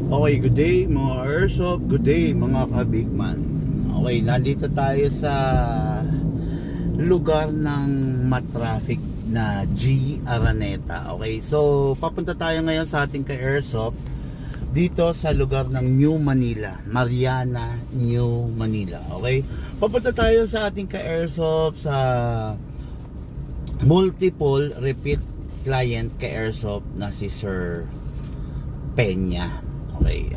Okay, good day mga Airsoft, good day mga ka-Bigman. Okay, nandito tayo sa lugar ng matraffic na G. Araneta. Okay, so papunta tayo ngayon sa ating ka-Airsoft dito sa lugar ng New Manila, Mariana, New Manila. Okay, papunta tayo sa ating ka-Airsoft sa multiple repeat client ka-Airsoft na si Sir Peña. Okay,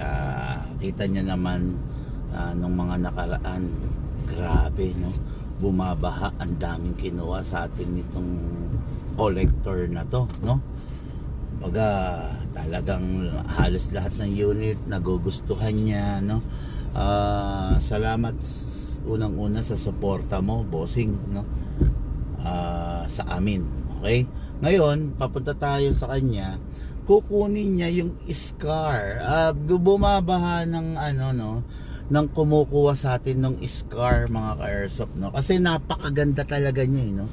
kita nyo naman nung mga nakaraan, grabe, no? Bumabaha, ang daming kinuha sa atin nitong collector na to, no? Baga, talagang halos lahat ng unit nagugustuhan niya, no? Salamat unang-una sa suporta mo, bossing, no? Sa amin, okay? Ngayon, papunta tayo sa kanya. Kukunin niya yung scar. Bumabaha ng ng kumukuha sa atin ng scar, mga ka-Airsoft, no? Kasi napakaganda talaga niya, no?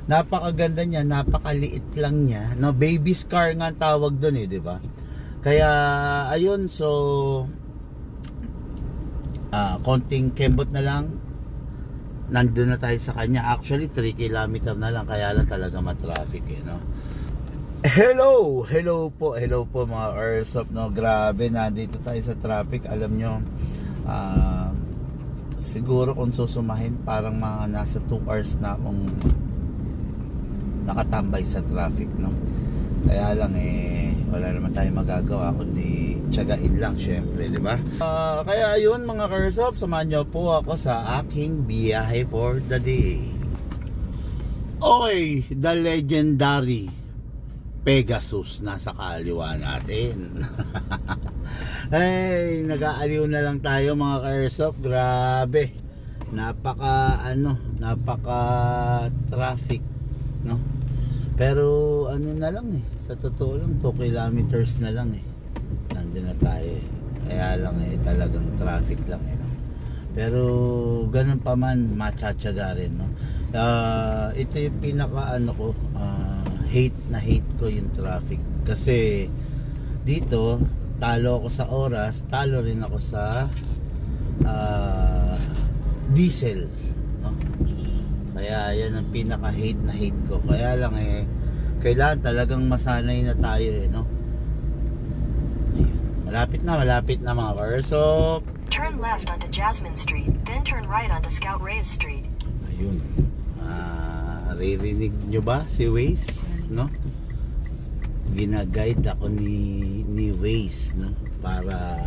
Napakaganda niya, napakaliit lang niya, no? Baby scar nga ang tawag doon, di ba? Kaya ayun, so konting kembot na lang, nandun na tayo sa kanya. Actually 3 kilometer na lang, kaya lang talaga matraffic, no? Hello po mga Airsoft, no? Grabe, nandito tayo sa traffic. Alam nyo, siguro kung susumahin, parang mga nasa 2 hours na akong nakatambay sa traffic, no? Kaya lang wala naman tayong magagawa kundi tiyagain lang, syempre, di ba? Kaya ayun mga Airsoft, samahan nyo po ako sa aking biyahe for the day. Okay, the legendary Pegasus nasa kaliwa natin. Ay, nag-aaliw na lang tayo mga ka-Airsoft. Grabe, napaka traffic, no? Pero na lang, sa totoo lang 2 kilometers na lang, nandun na tayo, kaya lang talagang traffic lang, no? Pero ganun pa man, matsyatsaga rin, no? Ito yung pinaka ko, hate ko yung traffic, kasi dito talo ako sa oras, talo rin ako sa diesel, no? Kaya yan ang pinaka hate ko. Kaya lang kailangan talagang masanay na tayo, no? Ayun. Malapit na mga cars. So turn left onto Jasmine Street, then turn right onto Scout Reyes Street. Ayun. Naririnig nyo ba si Waze, no? Ginaguide ako ni Waze, no? Para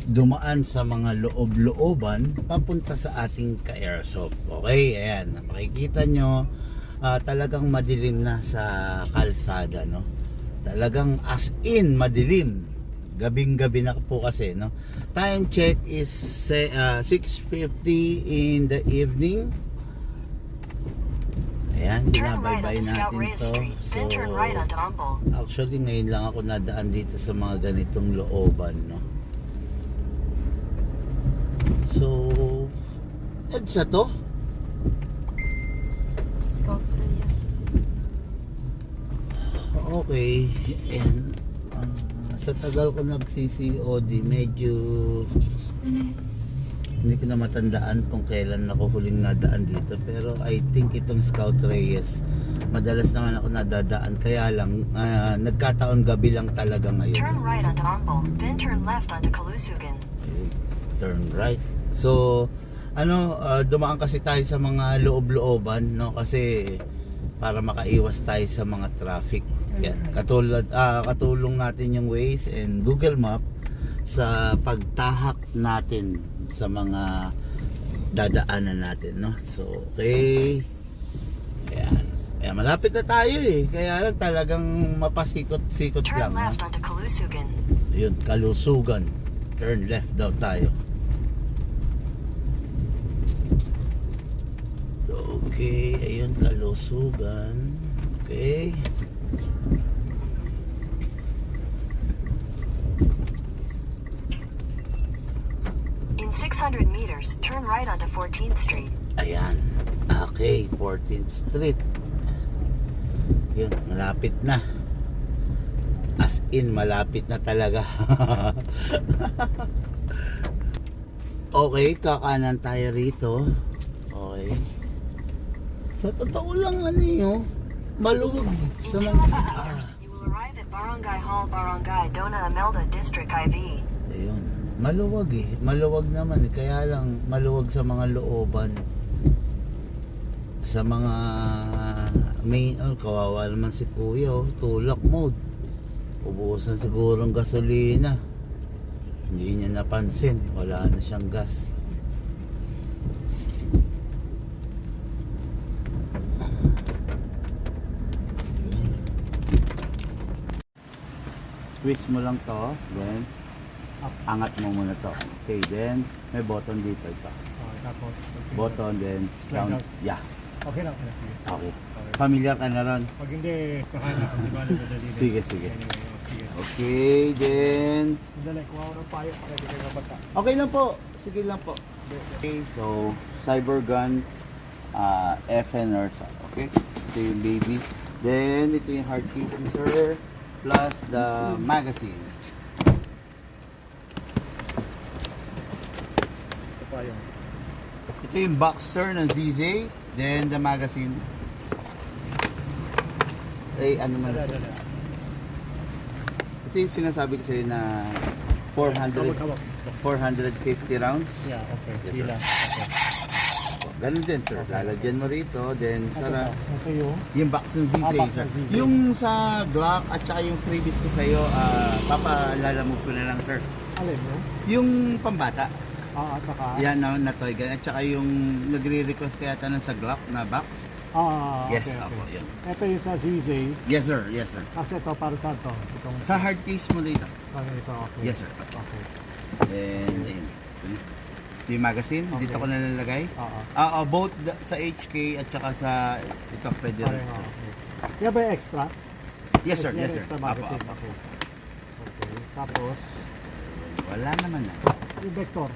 dumaan sa mga loob-looban papunta sa ating ka-Airsoft. Okay, ayan, makikita nyo, talagang madilim na sa kalsada, no? Talagang as in madilim, gabing-gabi na po kasi, no? Time check is 6:50 in the evening. Ayan, binabaybay natin to. So, actually ngayon lang ako nadaan dito sa mga ganitong looban, no? So, EDSA to? Okay. And sa tagal ko nag-CCOD, medyo hindi ko na matandaan kung kailan ako huling nadaan dito, pero I think itong Scout Reyes madalas naman ako nadadaan, kaya lang nagkataon gabi lang talaga ngayon. Turn right onto Humble, then turn left onto Kalusugan. Turn right. So dumaan kasi tayo sa mga loob-looban, no? Kasi para makaiwas tayo sa mga traffic. Yan. Katulong natin yung Waze and Google Map sa pagtahak natin sa mga dadaanan natin, no? So, okay. Ayan. Ayan, malapit na tayo, kaya lang talagang mapasikot-sikot lang. Turn left onto Kalusugan. Ayun, Kalusugan. Turn left daw tayo. Okay, ayun, Kalusugan. Okay. In 600 meters, turn right onto 14th Street. Ayan. Okay, 14th Street. Yun, malapit na. As in, malapit na talaga. Okay, kakanan tayo rito. Okay. Sa totoo lang, ano yun, maluwag sa In 200 mga... meters, you will arrive at Barangay Hall, Barangay Dona Imelda, District IV. Ayun, maluwag eh. Maluwag naman eh. Kaya lang, maluwag sa mga looban. Sa mga main, kawawa naman si kuya, tulak mode. Ubusan siguro ng gasolina. Hindi niya napansin, wala na siyang gas. Twist mo lang to, then angat mo muna to. Okay, then may button dito ito. Tapos, Button, then Slide down. out. Yeah, okay lang. Sige. okay. Familiar ka na ron? Pag hindi, tsaka na. Kung di ba nagdadali. Sige, sige. Anyway, sige. Okay, then... Sandali, kuha ko ng payo para di kayo mabasa. Okay lang po. Sige lang po. Okay, so Cybergun FNR. Okay, ito yung baby. Then, ito yung hard case ni sir. Plus the magazine. Ito payo. Ito yung boxer ng ZZ. Then, the magazine. Eh, ano man. Dala. Ito yung sinasabi ko sa'yo na 400, Hawak. 450 rounds. Yeah, okay. Yes, sir. Hila. Okay. Ganun din, sir. Lalagyan mo rito. Then, sara. Ito yung Yung box ng ZZ, box sir. ng ZZ. Yung sa Glock at saka yung previous ko sa'yo, papalalamog ko na lang, sir. alin mo? Yung pambata. At saka Yan na toy gun. At saka yung nagre-request kaya tanong sa Glock na box. Yes, okay, ako, okay. yun. Ito yung sa ZZ. Yes, sir. Yes, sir. Kasi ito para saan to? Itong Sa hard case mo dito. ito, okay. Yes, sir. Okay. And, ayun. Ito yung magazine. Okay. Dito ko nalalagay. Both sa HK at saka sa ito pwede rin. Parang okay. Kaya ba yung extra? Yes, sir. Yan Yes, sir. extra Apo, magazine. apo. Okay. Okay. Tapos, Wala naman na. yung vector.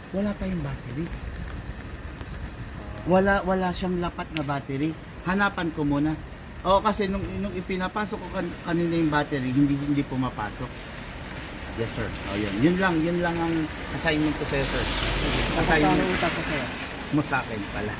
Wala tayong battery. Wala siyang lapat na battery. Hanapan ko muna. Oo, kasi nung ipinapasok ko kanina yung battery, hindi pumapasok. Yes, sir. Oh, yun lang ang assignment ko sa'yo, sir. Magkano Assignment utak ko sa'yo? mo sa akin pala.